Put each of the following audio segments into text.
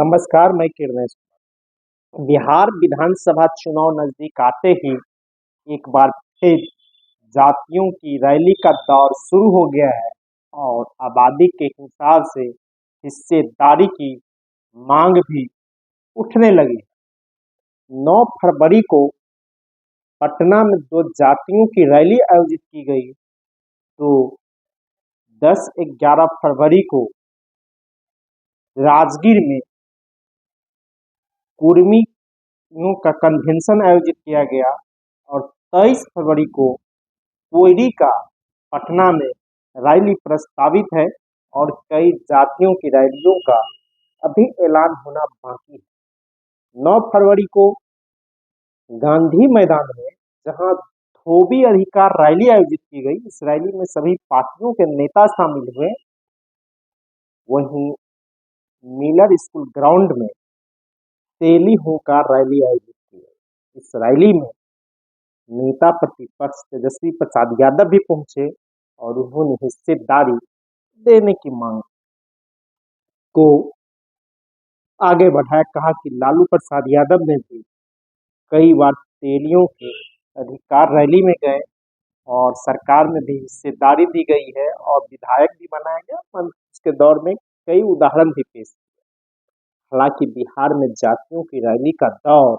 नमस्कार, मैं किरणेश। बिहार विधानसभा चुनाव नजदीक आते ही एक बार फिर जातियों की रैली का दौर शुरू हो गया है और आबादी के हिसाब से हिस्सेदारी की मांग भी उठने लगी है। 9 फरवरी को पटना में दो जातियों की रैली आयोजित की गई, तो 10-11 फरवरी को राजगीर में कुर्मियों का कन्वेंशन आयोजित किया गया और 23 फरवरी को कोयरी का पटना में रैली प्रस्तावित है और कई जातियों की रैलियों का अभी ऐलान होना बाकी है। 9 फरवरी को गांधी मैदान में जहां धोबी अधिकार रैली आयोजित की गई, इस रैली में सभी पार्टियों के नेता शामिल हुए। वहीं मिलर स्कूल ग्राउंड में तेली होकर रैली आयोजित की गई। इस रैली में नेता प्रतिपक्ष तेजस्वी प्रसाद यादव भी पहुंचे और उन्होंने हिस्सेदारी देने की मांग को आगे बढ़ाया। कहा कि लालू प्रसाद यादव ने भी कई बार तेलियों के अधिकार रैली में गए और सरकार में भी हिस्सेदारी दी गई है और विधायक भी बनाया गया। मंत्री के दौर में कई उदाहरण भी पेश किए। हालांकि बिहार में जातियों की रैली का दौर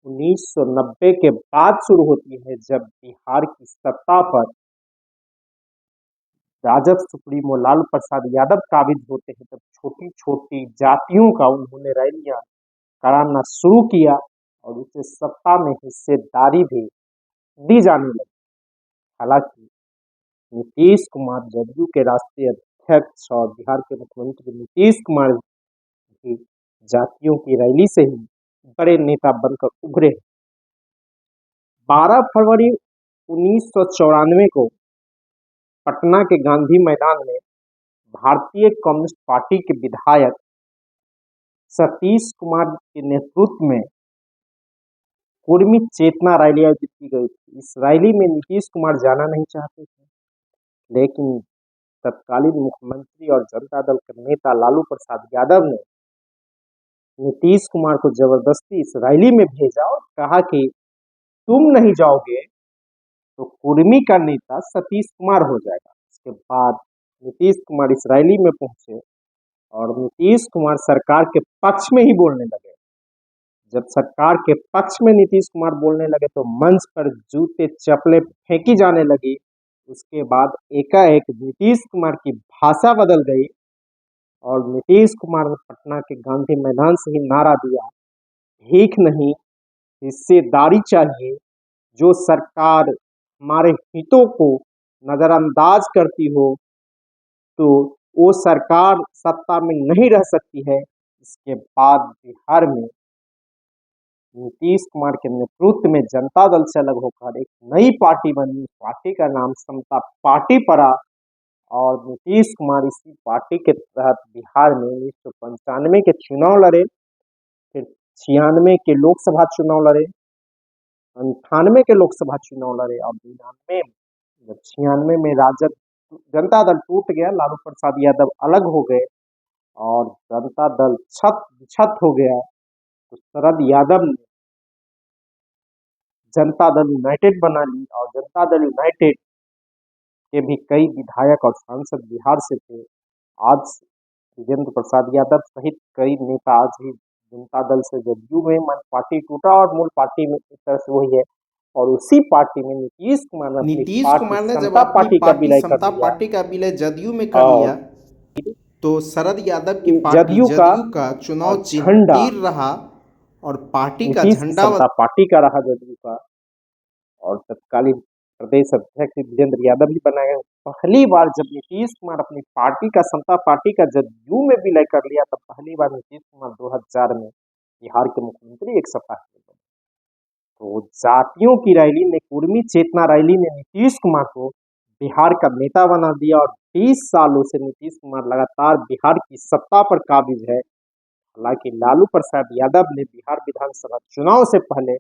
1990 के बाद शुरू होती है, जब बिहार की सत्ता पर राजद सुप्रीमो लालू प्रसाद यादव काबिज होते हैं। तब छोटी छोटी जातियों का उन्होंने रैलियां कराना शुरू किया और उसे सत्ता में हिस्सेदारी भी दी जाने लगी। हालांकि नीतीश कुमार जदयू के राष्ट्रीय अध्यक्ष और बिहार के मुख्यमंत्री नीतीश कुमार भी जातियों की रैली से ही बड़े नेता बनकर उभरे। 12 फरवरी 1994 को पटना के गांधी मैदान में भारतीय कम्युनिस्ट पार्टी के विधायक सतीश कुमार के नेतृत्व में कुर्मी चेतना रैली आयोजित की गई थी। इस रैली में नीतीश कुमार जाना नहीं चाहते थे, लेकिन तत्कालीन मुख्यमंत्री और जनता दल के नेता लालू प्रसाद यादव ने नीतीश कुमार को जबरदस्ती इस रैली में भेजा और कहा कि तुम नहीं जाओगे तो कुर्मी का नेता सतीश कुमार हो जाएगा। इसके बाद नीतीश कुमार इस रैली में पहुंचे और नीतीश कुमार सरकार के पक्ष में ही बोलने लगे। जब सरकार के पक्ष में नीतीश कुमार बोलने लगे तो मंच पर जूते चप्पलें फेंकी जाने लगी। उसके बाद एकाएक नीतीश कुमार की भाषा बदल गई और नीतीश कुमार ने पटना के गांधी मैदान से ही नारा दिया, भीख नहीं हिस्सेदारी चाहिए। जो सरकार हमारे हितों को नजरअंदाज करती हो तो वो सरकार सत्ता में नहीं रह सकती है। इसके बाद बिहार में नीतीश कुमार के नेतृत्व में जनता दल से अलग होकर एक नई पार्टी बनी। पार्टी का नाम समता पार्टी पड़ा और नीतीश कुमार इसी पार्टी के तहत बिहार में 1995 के चुनाव लड़े, फिर 96 के लोकसभा चुनाव लड़े, 98 के लोकसभा चुनाव लड़े और 99 जब 96 में राजद जनता दल टूट गया, लालू प्रसाद यादव अलग हो गए और जनता दल छत हो गया, तो शरद यादव ने जनता दल यूनाइटेड बना ली और जनता दल यूनाइटेड के भी कई विधायक और सांसद बिहार से थे। आज विजेंद्र प्रसाद यादव सहित कई नेता आज भी जनता दल से जदयू में पार्टी टूटा और मूल पार्टी में एक तरह से वही है। और उसी पार्टी में नीतीश कुमार ने अपनी नीतीश पार्टी कुमार ने जब समता अपनी पार्टी का पार्टी विलय कर समता दिया पार्टी का विलय जदयू में कर और लिया, तो शरद यादव की पार्टी जदयू का जदयू का और चुनाव चिन्ह झंडा तीर रहा और पार्टी का नीतीश की झंडा समता पार्टी का रहा जदयू का। और तत्कालीन प्रदेश अध्यक्ष विजेंद्र यादव भी बनाए गए। पहली बार जब नीतीश कुमार अपनी पार्टी का समता पार्टी का जदयू में विलय कर लिया, तब पहली बार नीतीश कुमार 2004 में बिहार के मुख्यमंत्री एक सप्ताह के लिए बने। तो जातियों की रैली ने, कुर्मी चेतना रैली ने नीतीश कुमार को बिहार का नेता बना दिया और 20 सालों से नीतीश कुमार लगातार बिहार की सत्ता पर काबिज है। हालांकि लालू प्रसाद यादव ने बिहार विधानसभा चुनाव से पहले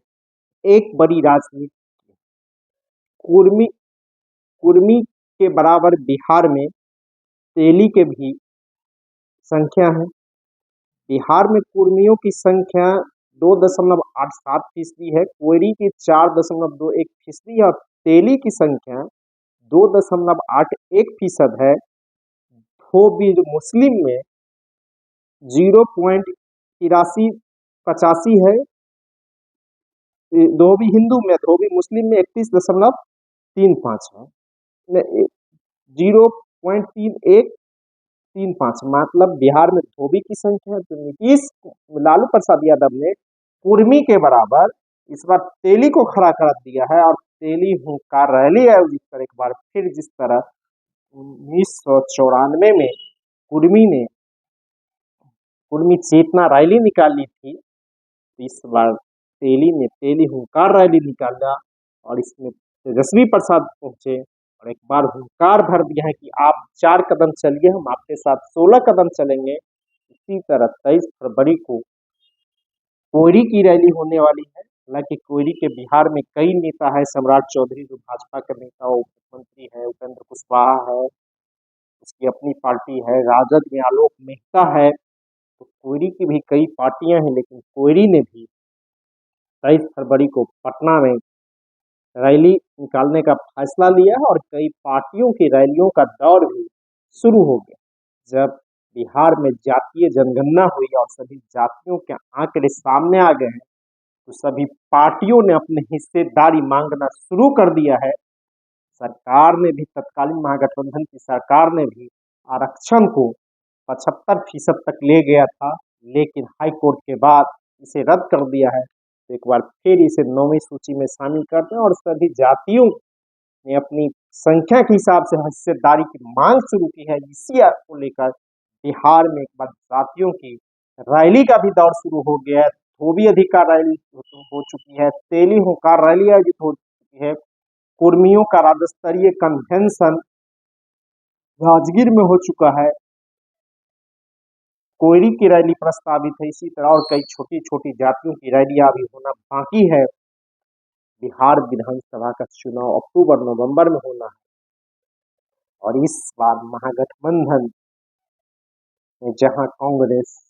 एक बड़ी राजनीति, कुर्मी कुर्मी के बराबर बिहार में तेली के भी संख्या है। बिहार में कुर्मियों की संख्या 2.87% है, कोयरी की 4.21% और तेली की संख्या 2.81% है। धोबी जो मुस्लिम में 0.8385 है। धोबी हिंदू में, धोबी मुस्लिम में 31.35 है। 0.3135, मतलब बिहार में धोबी की संख्या तो नीतीश लालू प्रसाद यादव ने कुर्मी के बराबर इस बार तेली को खड़ा कर दिया है। और तेली हुंकार रैली आयोजित कर एक बार फिर जिस तरह 1994 में कुर्मी ने कुर्मी चेतना रैली निकाली थी, तो इस बार तेली ने तेली हुंकार रैली निकाला और इसमें तेजस्वी प्रसाद पहुंचे और एक बार हुंकार भर दिया है कि आप 4 कदम चलिए, हम आपके साथ 16 कदम चलेंगे। इसी तरह 23 फरवरी को कोयरी की रैली होने वाली है। हालांकि कोयरी के बिहार में कई नेता है, सम्राट चौधरी जो भाजपा के नेता मुख्यमंत्री है, उपेंद्र कुशवाहा है, उसकी अपनी पार्टी है, राजद में आलोक मेहता है। तो कोयरी की भी कई पार्टियां हैं, लेकिन कोयरी ने भी 23 फरवरी को पटना में रैली निकालने का फैसला लिया है और कई पार्टियों की रैलियों का दौर भी शुरू हो गया। जब बिहार में जातीय जनगणना हुई और सभी जातियों के आंकड़े सामने आ गए हैं, तो सभी पार्टियों ने अपनी हिस्सेदारी मांगना शुरू कर दिया है। सरकार ने भी, तत्कालीन महागठबंधन की सरकार ने भी आरक्षण को 75% तक ले गया था, लेकिन हाई कोर्ट के बाद इसे रद्द कर दिया है। तो एक बार फिर इसे 9वीं सूची में शामिल करते हैं और सभी जातियों ने अपनी संख्या के हिसाब से हिस्सेदारी की मांग शुरू की है। इसी को लेकर बिहार में एक बार जातियों की रैली का भी दौर शुरू हो गया है। धोबी अधिकार रैली हो चुकी है, तेली हुंकार रैली आयोजित हो चुकी है, कुर्मियों का राज्य स्तरीय कन्वेंशन राजगीर में हो चुका है, कोयरी की रैली प्रस्तावित है। इसी तरह और कई छोटी छोटी जातियों की रैलियां अभी होना बाकी है। बिहार विधानसभा का चुनाव अक्टूबर नवंबर में होना है और इस बार महागठबंधन में जहां कांग्रेस,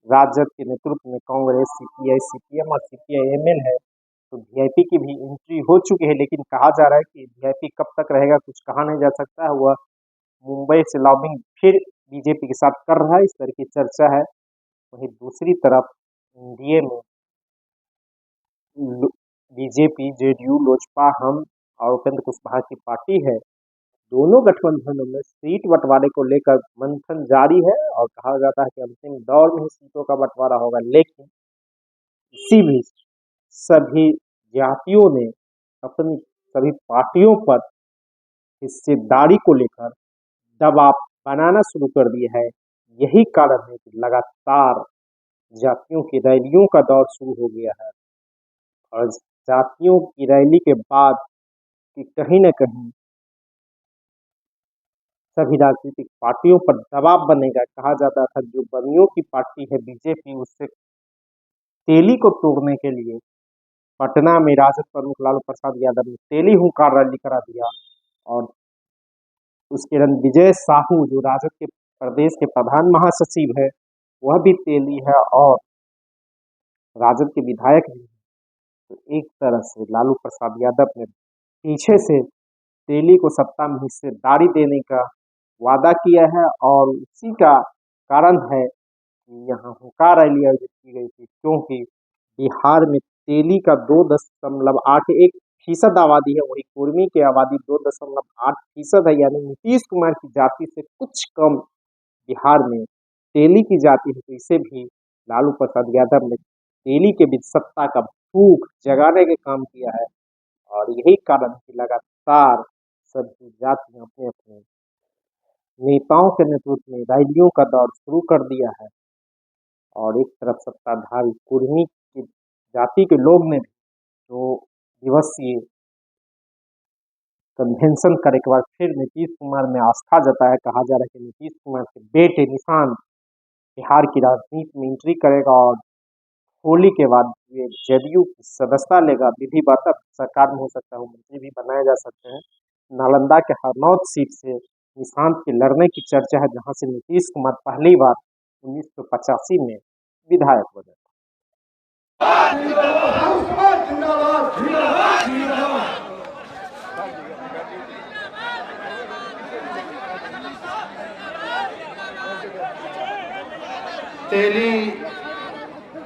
राजद के नेतृत्व में कांग्रेस, सीपीआई, सीपीएम और सीपीआईएमएल है, तो वीआईपी की भी एंट्री हो चुकी है। लेकिन कहा जा रहा है कि वीआईपी कब तक रहेगा कुछ कहा नहीं जा सकता है। वह मुंबई से लॉबिंग फिर बीजेपी के साथ कर रहा है, इस तरह की चर्चा है। वहीं दूसरी तरफ एनडीए में बीजेपी, जेडीयू, लोजपा, हम और उपेंद्र कुशवाहा की पार्टी है। दोनों गठबंधनों में सीट बंटवारे को लेकर मंथन जारी है और कहा जाता है कि अंतिम दौर में ही सीटों का बंटवारा होगा। लेकिन इसी बीच सभी जातियों ने अपनी सभी पार्टियों पर हिस्सेदारी को लेकर दबाव बनाना शुरू कर दिया है। यही कारण है कि लगातार जातियों की रैलियों का दौर शुरू हो गया है और जातियों की रैली के बाद कि कहीं न कहीं सभी राजनीतिक पार्टियों पर दबाव बनेगा। कहा जाता था जो बनियों की पार्टी है बीजेपी, उससे तेली को तोड़ने के लिए पटना में राजद प्रमुख लालू प्रसाद यादव ने तेली हुंकार रैली करा दिया और उसके रणविजय साहू जो राजद के प्रदेश के प्रधान महासचिव है, वह भी तेली है और राजद के विधायक भी है। तो एक तरह से लालू प्रसाद यादव ने पीछे से तेली को सत्ता में हिस्सेदारी देने का वादा किया है और उसी का कारण है कि यहाँ हुंकार रैली आयोजित की गई थी, क्योंकि बिहार में तेली का 2.81% आबादी है, वही कुर्मी की आबादी 2.8% है, यानी नीतीश कुमार की जाति से कुछ कम बिहार में तेली की जाति है। तो इसे भी लालू प्रसाद यादव ने तेली के बीच सत्ता का भूख जगाने के काम किया है और यही कारण है कि लगातार सभी जातियां अपने अपने नेताओं के नेतृत्व में रैलियों का दौर शुरू कर दिया है और एक तरफ सत्ताधारी कुर्मी की जाति के लोग ने जो दिवसीय कन्वेंशन कर एक बार फिर नीतीश कुमार में आस्था जताया। कहा जा रहा है कि नीतीश कुमार के बेटे निशान बिहार की राजनीति में एंट्री करेगा और होली के बाद ये जदयू की सदस्यता लेगा, विधिवत सरकार में हो सकता है, मंत्री भी बनाए जा सकते हैं। नालंदा के हरनौत सीट से निशांत के लड़ने की चर्चा है, जहां से नीतीश कुमार पहली बार 1985 में विधायक बने। तेली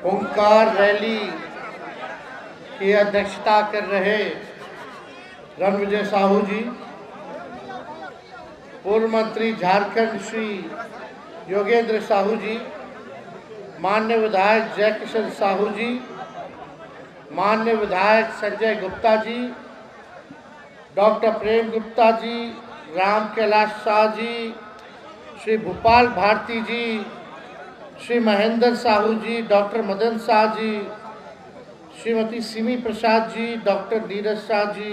ओंकार रैली की अध्यक्षता कर रहे रणविजय साहू जी, पूर्व मंत्री झारखंड श्री योगेंद्र साहू जी, माननीय विधायक जयकिशन साहू जी, माननीय विधायक संजय गुप्ता जी, डॉक्टर प्रेम गुप्ता जी, राम कैलाश शाह जी, श्री भोपाल भारती जी, श्री महेंद्र साहू जी, डॉक्टर मदन शाह जी, श्रीमती सिमी प्रसाद जी, डॉक्टर नीरज शाह जी,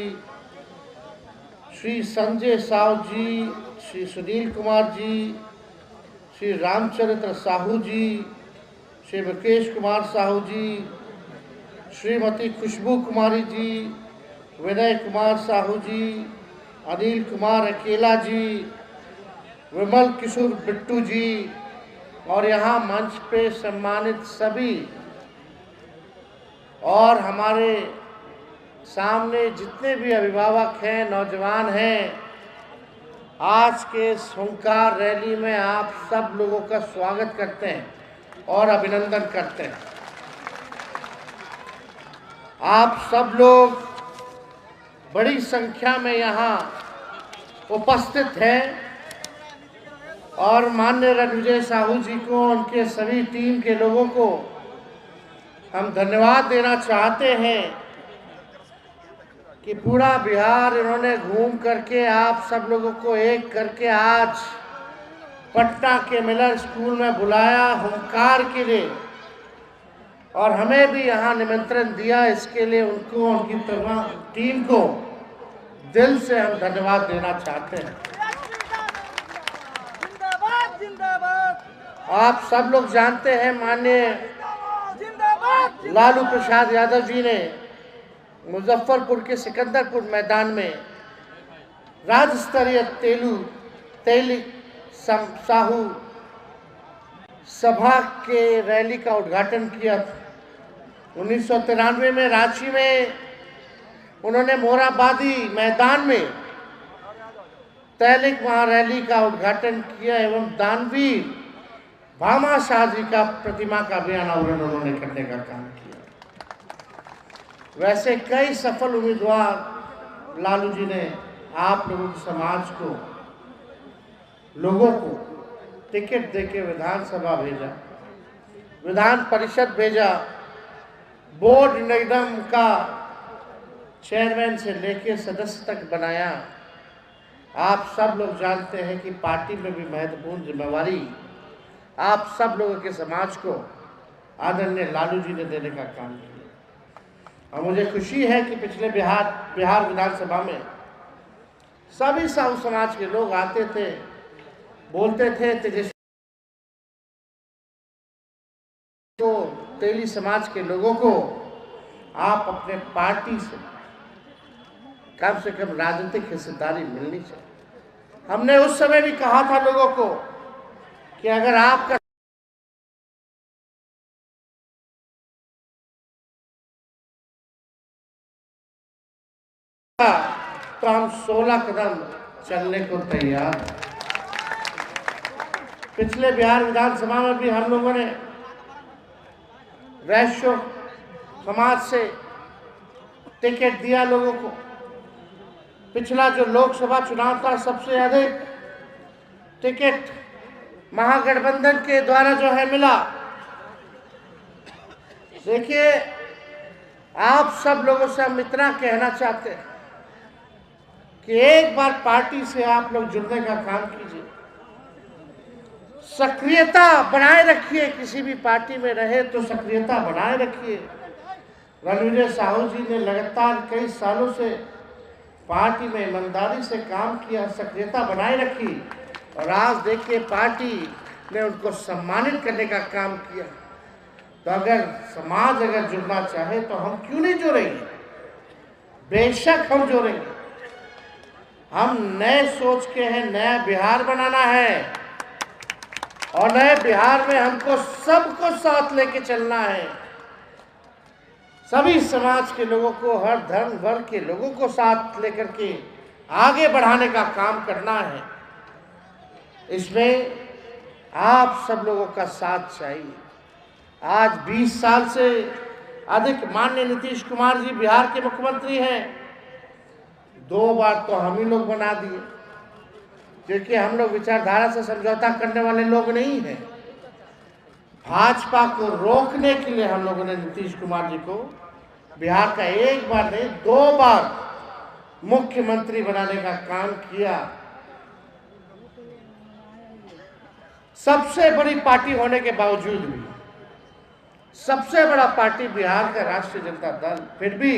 श्री संजय साहू जी, श्री सुनील कुमार जी, श्री रामचरित्र साहू जी, श्री मुकेश कुमार साहू जी, श्रीमती खुशबू कुमारी जी, विनय कुमार साहू जी, अनिल कुमार अकेला जी, विमल किशोर बिट्टू जी, और यहाँ मंच पे सम्मानित सभी और हमारे सामने जितने भी अभिभावक हैं, नौजवान हैं, आज के इस हुंकार रैली में आप सब लोगों का स्वागत करते हैं और अभिनंदन करते हैं। आप सब लोग बड़ी संख्या में यहाँ उपस्थित हैं और माननीय रणविजय साहू जी को, उनके सभी टीम के लोगों को हम धन्यवाद देना चाहते हैं कि पूरा बिहार इन्होंने घूम करके आप सब लोगों को एक करके आज पटना के मिलर स्कूल में बुलाया हुंकार के लिए, और हमें भी यहाँ निमंत्रण दिया। इसके लिए उनको, उनकी टीम को दिल से हम धन्यवाद देना चाहते हैं। आप सब लोग जानते हैं माननीय लालू प्रसाद यादव जी ने मुजफ्फरपुर के सिकंदरपुर मैदान में राज्य स्तरीय तेली साहू सभा के रैली का उद्घाटन किया। 1993 में रांची में उन्होंने मोराबादी मैदान में तैलिक महारैली का उद्घाटन किया एवं दानवीर भामा शाह जी का प्रतिमा का भी अनावरण उन्होंने करने का काम किया। वैसे कई सफल उम्मीदवार लालू जी ने आप लोगों के समाज को, लोगों को टिकट देके विधानसभा भेजा, विधान परिषद भेजा, बोर्ड निगम का चेयरमैन से लेके सदस्य तक बनाया। आप सब लोग जानते हैं कि पार्टी में भी महत्वपूर्ण जिम्मेवारी आप सब लोगों के समाज को आदरणीय लालू जी ने देने का काम किया। और मुझे खुशी है कि पिछले बिहार विधानसभा में सभी साहू समाज के लोग आते थे, बोलते थे तेजस्वी को, तेली समाज के लोगों को आप अपने पार्टी से कम राजनीतिक हिस्सेदारी मिलनी चाहिए। हमने उस समय भी कहा था लोगों को कि अगर आपका तो हम 16 कदम चलने को तैयार हैं। पिछले बिहार विधानसभा में भी हम लोगों ने वैश्य समाज से टिकट दिया लोगों को। पिछला जो लोकसभा चुनाव था, सबसे अधिक टिकट महागठबंधन के द्वारा जो है मिला। देखिए, आप सब लोगों से हम इतना कहना चाहते हैं कि एक बार पार्टी से आप लोग जुड़ने का काम कीजिए, सक्रियता बनाए रखिए। किसी भी पार्टी में रहे तो सक्रियता बनाए रखिए। रणविजय साहू जी ने लगातार कई सालों से पार्टी में ईमानदारी से काम किया, सक्रियता बनाए रखी, और आज देखिए पार्टी ने उनको सम्मानित करने का काम किया। तो अगर समाज जुड़ना चाहे तो हम क्यों नहीं जुड़ेंगे? बेशक हम जुड़ेंगे। हम नए सोच के हैं, नया बिहार बनाना है और नए बिहार में हमको सबको साथ लेके चलना है। सभी समाज के लोगों को, हर धर्म वर्ग के लोगों को साथ लेकर के आगे बढ़ाने का काम करना है। इसमें आप सब लोगों का साथ चाहिए। आज 20 साल से अधिक माननीय नीतीश कुमार जी बिहार के मुख्यमंत्री हैं। 2 बार तो हम ही लोग बना दिए, क्योंकि हम लोग विचारधारा से समझौता करने वाले लोग नहीं हैं। भाजपा को रोकने के लिए हम लोगों ने नीतीश कुमार जी को बिहार का 1 बार नहीं 2 बार मुख्यमंत्री बनाने का काम किया। सबसे बड़ी पार्टी होने के बावजूद भी, सबसे बड़ा पार्टी बिहार का राष्ट्रीय जनता दल, फिर भी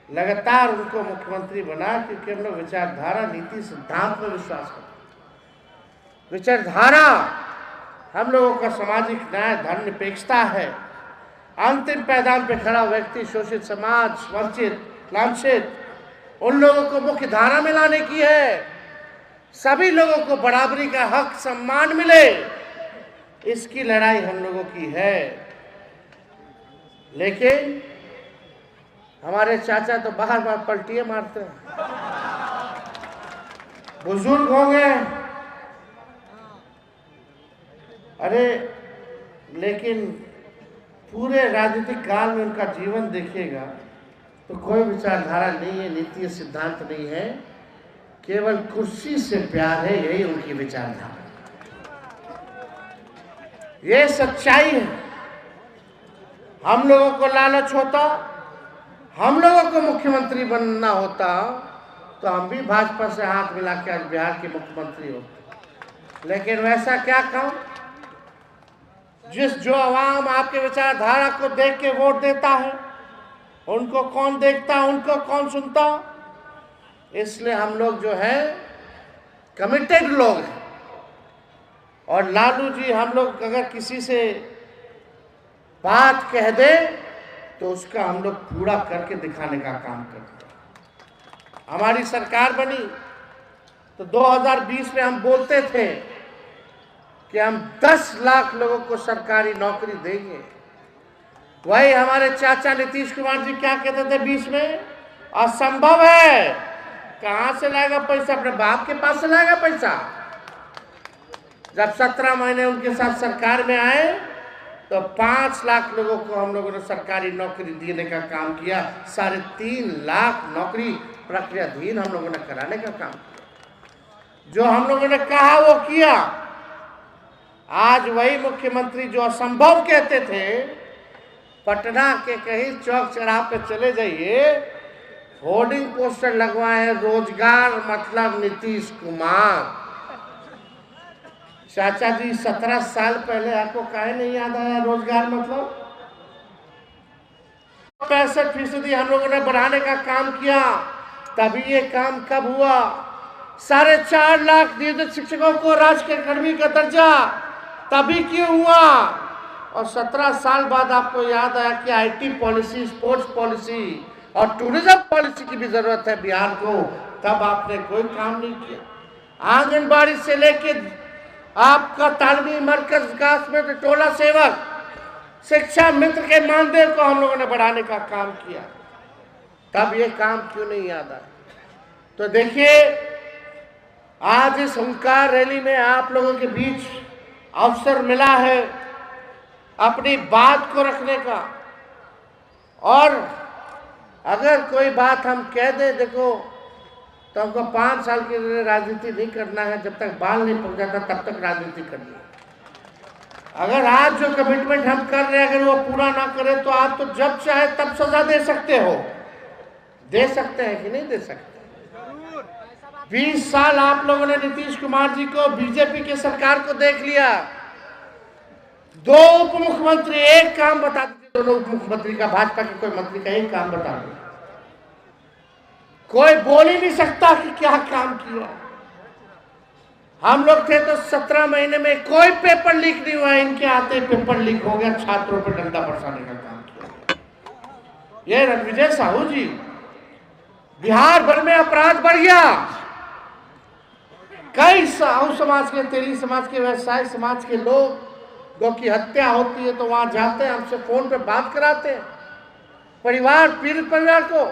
लगातार उनको मुख्यमंत्री बना, क्योंकि हम लोग विचारधारा, नीति, सिद्धांत में विश्वास करते। विचारधारा हम लोगों का सामाजिक न्याय, धर्मनिरपेक्षता है। अंतिम पायदान पर खड़ा व्यक्ति, शोषित समाज, वंचित, लांछित, उन लोगों को मुख्य धारा में लाने की है। सभी लोगों को बराबरी का हक, सम्मान मिले, इसकी लड़ाई हम लोगों की है। लेकिन हमारे चाचा तो बार बार पलटियां मारते हैं। बुजुर्ग हो गए, अरे लेकिन पूरे राजनीतिक काल में उनका जीवन देखिएगा तो कोई विचारधारा नहीं है, नीति सिद्धांत नहीं है, केवल कुर्सी से प्यार है, यही उनकी विचारधारा। ये सच्चाई है। हम लोगों को लालच होता, हम लोगों को मुख्यमंत्री बनना होता, तो हम भी भाजपा से हाथ मिला के आज बिहार के मुख्यमंत्री होते। लेकिन वैसा क्या काम, जो आवाम आपके विचारधारा को देख के वोट देता है, उनको कौन देखता, उनको कौन सुनता। इसलिए हम लोग जो है कमिटेड लोग हैं। और लालू जी, हम लोग अगर किसी से बात कह दे तो उसका हम लोग पूरा करके दिखाने का काम करते हैं। हमारी सरकार बनी तो 2020 में हम बोलते थे कि हम 10 लाख लोगों को सरकारी नौकरी देंगे। वही हमारे चाचा नीतीश कुमार जी क्या कहते थे 20 में, असंभव है, कहां से लाएगा पैसा, अपने बाप के पास से लाएगा पैसा। जब 17 महीने उनके साथ सरकार में आए तो 5 लाख लोगों को हम लोगों ने सरकारी नौकरी देने का काम किया। 3.5 लाख नौकरी प्रक्रियाधीन हम लोगों ने कराने का काम किया। जो हम लोगों ने कहा वो किया। आज वही मुख्यमंत्री जो असंभव कहते थे, पटना के कहीं चौक चौराहे पे चले जाइए, होर्डिंग पोस्टर लगवाए, रोजगार मतलब नीतीश कुमार। चाचा जी 17 साल पहले आपको काहे नहीं याद आया रोजगार मतलब? 65% हम लोगों ने बढ़ाने का काम किया। तभी ये काम कब हुआ? 4.5 लाख नियोजित शिक्षकों को राजकीय कर्मी का दर्जा तभी क्यों हुआ? और 17 साल बाद आपको याद आया कि आईटी पॉलिसी, स्पोर्ट्स पॉलिसी और टूरिज्म पॉलिसी की भी जरूरत है बिहार को, तब आपने कोई काम नहीं किया। आंगनबाड़ी से लेके आपका तालीमी मरकज विकास में टोला सेवक, शिक्षा मित्र के मानदेय को हम लोगों ने बढ़ाने का काम किया। तब ये काम क्यों नहीं याद आया? तो देखिए, आज इस हुंकार रैली में आप लोगों के बीच अवसर मिला है अपनी बात को रखने का। और अगर कोई बात हम कह दें, देखो तो हमको 5 साल के लिए राजनीति नहीं करना है, जब तक बाल नहीं पक जाता तब तक राजनीति करनी है। अगर आज जो कमिटमेंट हम कर रहे हैं अगर वो पूरा ना करें तो आप तो जब चाहे तब सजा दे सकते हो। दे सकते हैं कि नहीं दे सकते? 20 साल आप लोगों ने नीतीश कुमार जी को, बीजेपी की सरकार को देख लिया। 2 उप मुख्यमंत्री, एक काम बता दीजिए दोनों उप मुख्यमंत्री का, भाजपा के कोई मंत्री का एक काम बता दो। कोई बोल ही नहीं सकता कि क्या काम किया। हम लोग थे तो 17 महीने में कोई पेपर लीक नहीं हुआ, इनके आते पेपर लीक हो गया, छात्रों पर डंडा बरसाने का काम किया। ये रणविजय साहू जी, बिहार भर में अपराध बढ़ गया, कई साहू समाज के, तेली समाज के, व्यवसाय समाज के लोगों की हत्या होती है तो वहां जाते हैं, हमसे फोन पे बात कराते हैं। परिवार, पीड़ित परिवार को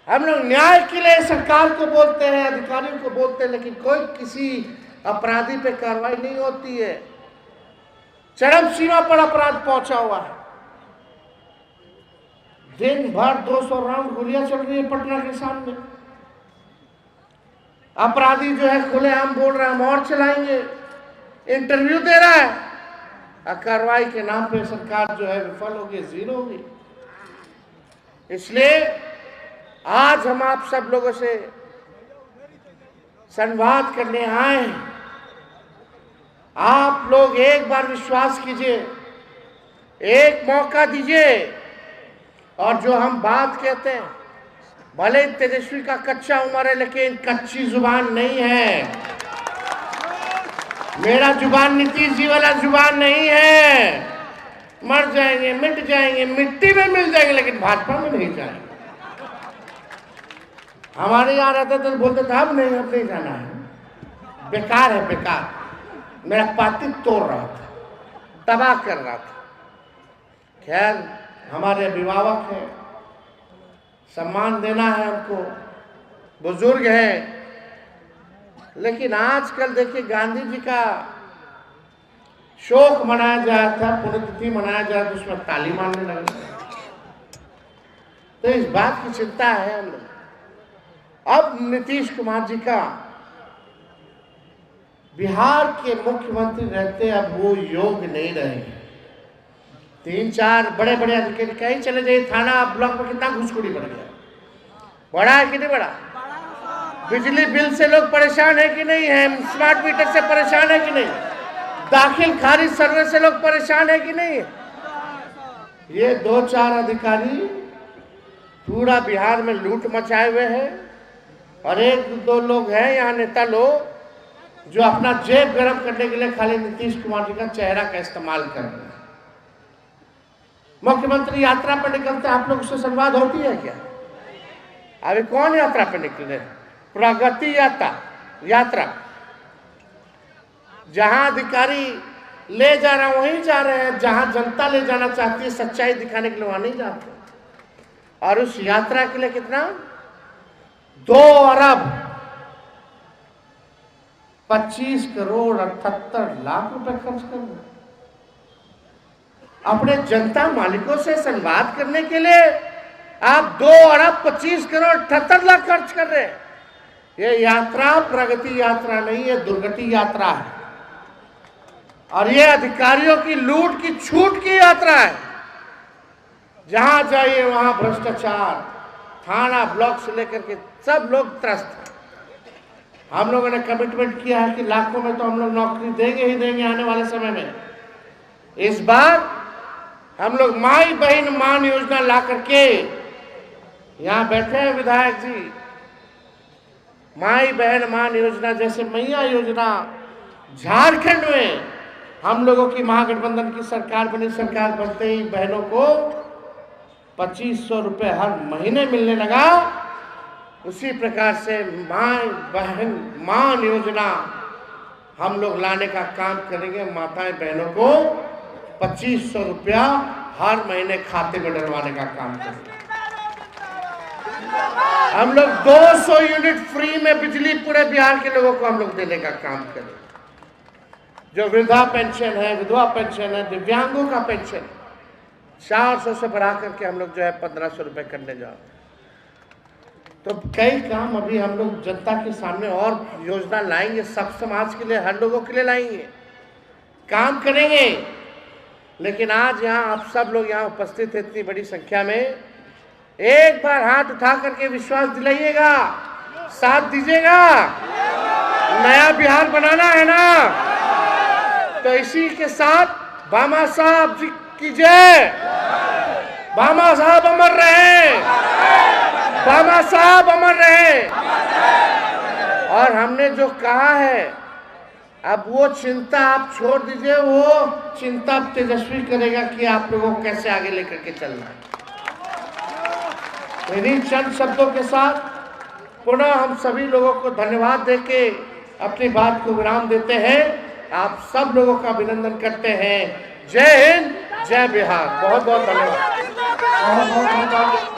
हम लोग न्याय के लिए सरकार को बोलते हैं, अधिकारियों को बोलते हैं, लेकिन कोई किसी अपराधी पे कार्रवाई नहीं होती है। चरम सीमा पर अपराध पहुंचा हुआ है। दिन भर 200 राउंड गोलियां चल रही है पटना के सामने। अपराधी जो है खुलेआम बोल रहा है हम और चलाएंगे, इंटरव्यू दे रहा है, और कार्रवाई के नाम पे सरकार जो है विफल होगी, जीरो होगी। इसलिए आज हम आप सब लोगों से संवाद करने आए हैं। आप लोग एक बार विश्वास कीजिए, एक मौका दीजिए, और जो हम बात कहते हैं, भले तेजस्वी का कच्चा उम्र है लेकिन कच्ची जुबान नहीं है। मेरा जुबान नीतीश जी वाला जुबान नहीं है। मर जाएंगे, मिट जाएंगे, मिट्टी में मिल जाएंगे, लेकिन भाजपा में नहीं जाएंगे। हमारे यहाँ रहते थे बोलते थे अब नहीं जाना है, बेकार है, बेकार। मेरा पार्टी तोड़ रहा था, तबाह कर रहा था। खैर, हमारे अभिभावक हैं, सम्मान देना है उनको, बुजुर्ग हैं। लेकिन आजकल देखिए, गांधी जी का शोक मनाया जाता था, पुण्यतिथि मनाया जाता, तो उसमें ताली मारने लगे। तो इस बात की चिंता है हम लोग। अब नीतीश कुमार जी का बिहार के मुख्यमंत्री रहते अब वो योग नहीं रहे। 3-4 बड़े बड़े अधिकारी कहीं चले जाइए, थाना ब्लॉक में कितना घुसखोरी बढ़ गया, बड़ा है कि नहीं बड़ा? बिजली बिल से लोग परेशान है कि नहीं है? स्मार्ट मीटर से परेशान है कि नहीं? दाखिल खारिज सर्वे से लोग परेशान है कि नहीं? ये 2-4 अधिकारी पूरा बिहार में लूट मचाए हुए हैं, और 1-2 लोग हैं यहाँ नेता लोग जो अपना जेब गर्म करने के लिए खाली नीतीश कुमार जी का चेहरा का इस्तेमाल कर रहे हैं। मुख्यमंत्री यात्रा पर निकलते, आप लोग उससे संवाद होती है क्या? अभी कौन यात्रा पर निकले? प्रगति यात्रा, जहां अधिकारी ले जा रहा वहीं जा रहे हैं, जहां जनता ले जाना चाहती है सच्चाई दिखाने के लिए वहां नहीं जाते। और उस यात्रा के लिए कितना? 2 अरब 25 करोड़ 78 लाख रुपए खर्च कर रहे। अपने जनता मालिकों से संवाद करने के लिए आप 2 अरब 25 करोड़ 78 लाख खर्च कर रहे हैं। ये यात्रा प्रगति यात्रा नहीं है, दुर्गति यात्रा है। और ये अधिकारियों की लूट की छूट की यात्रा है। जहां जाइए वहां भ्रष्टाचार, थाना ब्लॉक से लेकर के सब लोग त्रस्त हैं। हम लोगों ने कमिटमेंट किया है कि लाखों में तो हम लोग नौकरी देंगे ही देंगे आने वाले समय में। इस बार हम लोग माई बहन मान योजना ला करके, यहाँ बैठे हैं विधायक जी, माई बहन मान योजना जैसे मैया योजना झारखंड में हम लोगों की महागठबंधन की सरकार बनी, सरकार बनते ही बहनों को 2500 रुपये हर महीने मिलने लगा। उसी प्रकार से माई बहन मान योजना हम लोग लाने का काम करेंगे। माताएं बहनों को 2500 रुपया हर महीने खाते में डलवाने का काम करेंगे। हम लोग 200 यूनिट फ्री में बिजली पूरे बिहार के लोगों को हम लोग देने का काम करेंगे। जो वृद्धा पेंशन है, विधवा पेंशन है, दिव्यांगों का पेंशन 400 से बढ़ा करके हम लोग जो है 1500 रुपये करने जा रहे हैं। तो कई काम अभी हम लोग जनता के सामने और योजना लाएंगे, सब समाज के लिए, हर लोगों के लिए लाएंगे, काम करेंगे। लेकिन आज यहाँ आप सब लोग यहाँ उपस्थित हैं इतनी बड़ी संख्या में, एक बार हाथ उठा करके विश्वास दिलाइएगा, साथ दीजिएगा। नया बिहार बनाना है ना, तो इसी के साथ बामा साहब जी की जय। बामा साहब अमर रहे, बामा साहब अमर रहे। और हमने जो कहा है, अब वो चिंता आप छोड़ दीजिए, वो चिंता तेजस्वी करेगा कि आप लोगों को कैसे आगे लेकर के चलना है। इन्हीं चंद शब्दों के साथ पुनः हम सभी लोगों को धन्यवाद देके अपनी बात को विराम देते हैं। आप सब लोगों का अभिनंदन करते हैं। जय हिंद, जय बिहार। बहुत बहुत धन्यवाद।